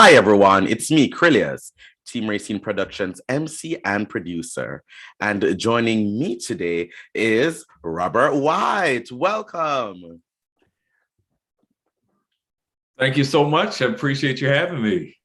Hi everyone, it's me, Krylios, Team Racing Productions MC and producer. And joining me today is Robert White. Welcome. Thank you so much. I appreciate you having me.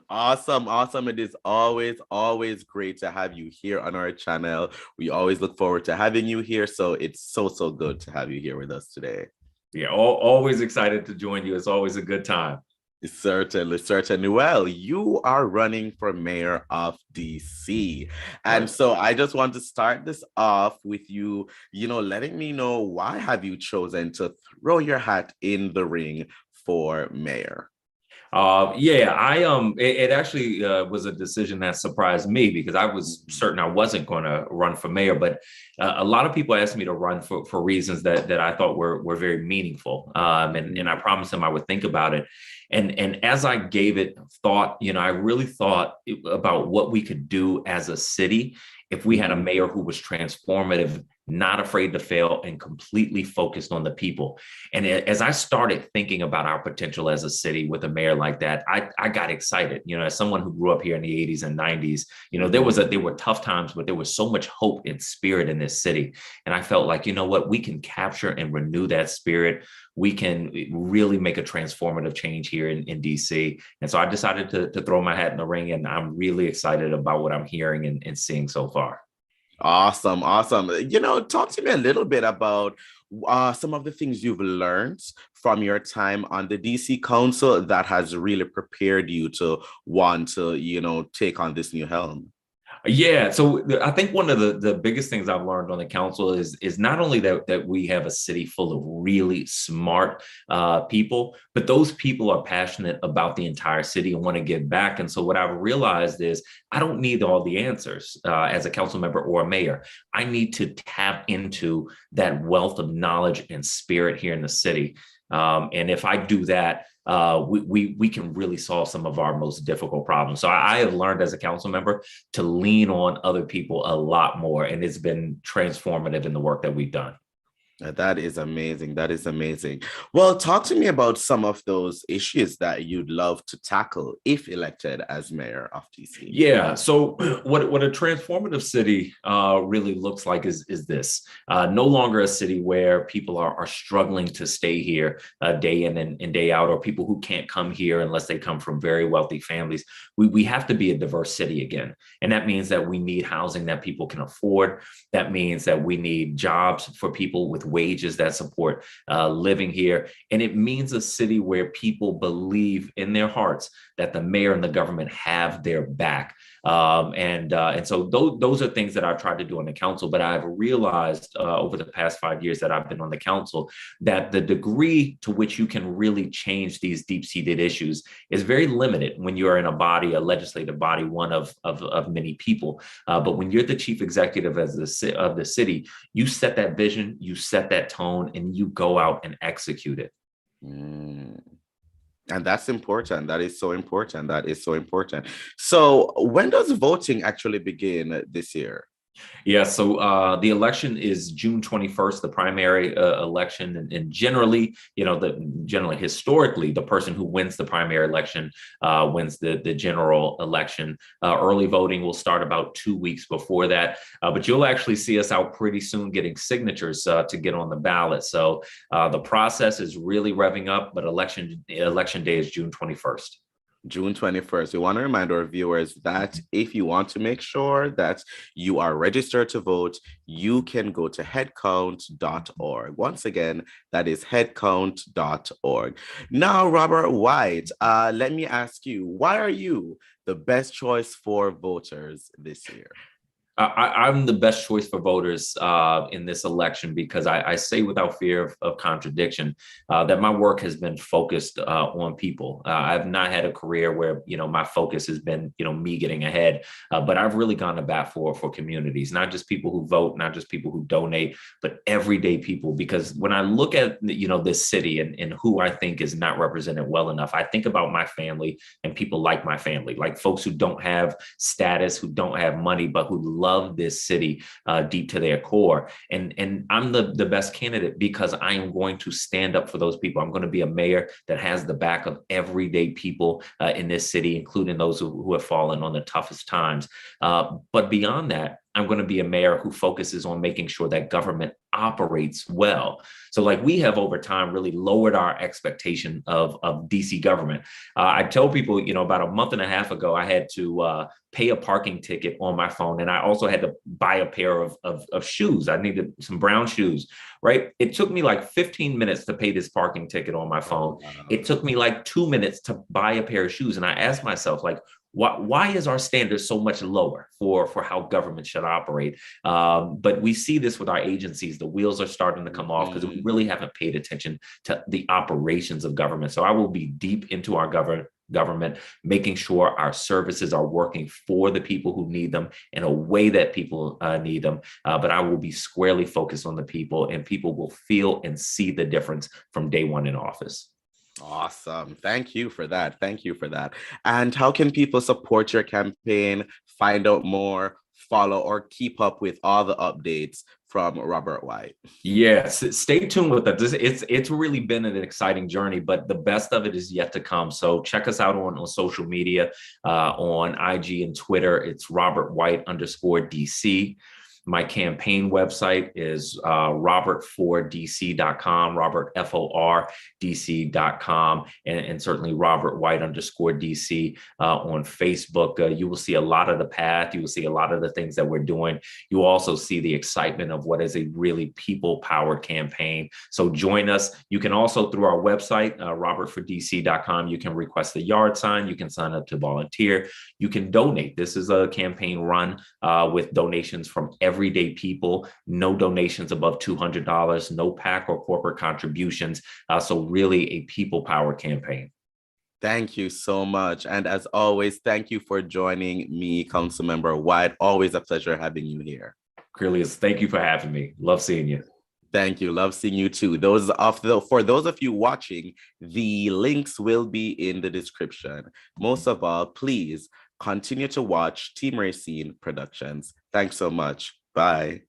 Awesome, awesome. It is always great to have you here on our channel. We always look forward to having you here. So it's so good to have you here with us today. Yeah, always excited to join you. It's always a good time. Certainly, certainly. Well, you are running for mayor of DC. And Right. so I just want to start this off with you, letting me know why have you chosen to throw your hat in the ring for mayor? It actually was a decision that surprised me because I was certain I wasn't going to run for mayor, but a lot of people asked me to run for reasons that I thought were very meaningful. And I promised them I would think about it. And as I gave it thought, I really thought about what we could do as a city if we had a mayor who was transformative, not afraid to fail, and completely focused on the people. And as I started thinking about our potential as a city with a mayor like that, I got excited. As someone who grew up here in the 80s and 90s, there were tough times, but there was so much hope and spirit in this city. And I felt like, what, we can capture and renew that spirit. We can really make a transformative change here in DC. And so I decided to throw my hat in the ring, and I'm really excited about what I'm hearing and seeing so far. Awesome, awesome. Talk to me a little bit about some of the things you've learned from your time on the DC Council that has really prepared you to want to, take on this new helm. Yeah, so I think one of the biggest things I've learned on the council is not only that we have a city full of really smart people, but those people are passionate about the entire city and want to give back. And so what I've realized is I don't need all the answers as a council member or a mayor. I need to tap into that wealth of knowledge and spirit here in the city. And if I do that, we can really solve some of our most difficult problems. So I have learned as a council member to lean on other people a lot more, and it's been transformative in the work that we've done. That is amazing. That is amazing. Well, talk to me about some of those issues that you'd love to tackle if elected as mayor of DC. Yeah. So what a transformative city really looks like is this: no longer a city where people are struggling to stay here day in and day out, or people who can't come here unless they come from very wealthy families. We have to be a diverse city again, and that means that we need housing that people can afford. That means that we need jobs for people with wages that support living here. And it means a city where people believe in their hearts that the mayor and the government have their back. And so those are things that I've tried to do on the council, but I've realized over the past 5 years that I've been on the council that the degree to which you can really change these deep-seated issues is very limited when you are in a body, a legislative body, one of many people. But when you're the chief executive of the city, you set that vision, you set that tone, and you go out and execute it. Mm. And that's important. That is so important. That is so important. So when does voting actually begin this year? Yeah, so the election is June 21st, the primary election, and generally, generally historically, the person who wins the primary election wins the general election. Early voting will start about 2 weeks before that, but you'll actually see us out pretty soon getting signatures to get on the ballot. So the process is really revving up, but election day is June 21st. June 21st. We want to remind our viewers that if you want to make sure that you are registered to vote, you can go to headcount.org. Once again, that is headcount.org. Now, Robert White, let me ask you, why are you the best choice for voters this year? I'm the best choice for voters in this election because I say without fear of contradiction that my work has been focused on people. I've not had a career where my focus has been me getting ahead, but I've really gone to bat for communities, not just people who vote, not just people who donate, but everyday people. Because when I look at this city and who I think is not represented well enough, I think about my family and people like my family, like folks who don't have status, who don't have money, but who love this city deep to their core. And I'm the best candidate because I am going to stand up for those people. I'm going to be a mayor that has the back of everyday people in this city, including those who have fallen on the toughest times. But beyond that, I'm going to be a mayor who focuses on making sure that government operates well. So like we have over time really lowered our expectation of DC government. I tell people, about a month and a half ago, I had to pay a parking ticket on my phone. And I also had to buy a pair of shoes. I needed some brown shoes, right? It took me like 15 minutes to pay this parking ticket on my phone. It took me like 2 minutes to buy a pair of shoes. And I asked myself, like, why is our standard so much lower for how government should operate? But we see this with our agencies. The wheels are starting to come off because we really haven't paid attention to the operations of government. So I will be deep into our government, making sure our services are working for the people who need them in a way that people need them. But I will be squarely focused on the people, and people will feel and see the difference from day one in office. Awesome. Thank you for that. Thank you for that. And how can people support your campaign, find out more, follow, or keep up with all the updates from Robert White? Yes, stay tuned with that. It's really been an exciting journey, but the best of it is yet to come. So check us out on social media, on IG and Twitter. It's Robert White _DC. My campaign website is robertfordc.com, Robert FORDC.com, and certainly Robert White _DC on Facebook. You will see a lot of the path. You will see a lot of the things that we're doing. You will also see the excitement of what is a really people-powered campaign. So join us. You can also, through our website, robertfordc.com, you can request a yard sign. You can sign up to volunteer. You can donate. This is a campaign run with donations from everyday people, no donations above $200, no PAC or corporate contributions. So really a people-powered campaign. Thank you so much. And as always, thank you for joining me, Councilmember White. Always a pleasure having you here. Krylios, thank you for having me. Love seeing you. Thank you. Love seeing you too. For those of you watching, the links will be in the description. Most of all, please continue to watch Team Racine Productions. Thanks so much. Bye.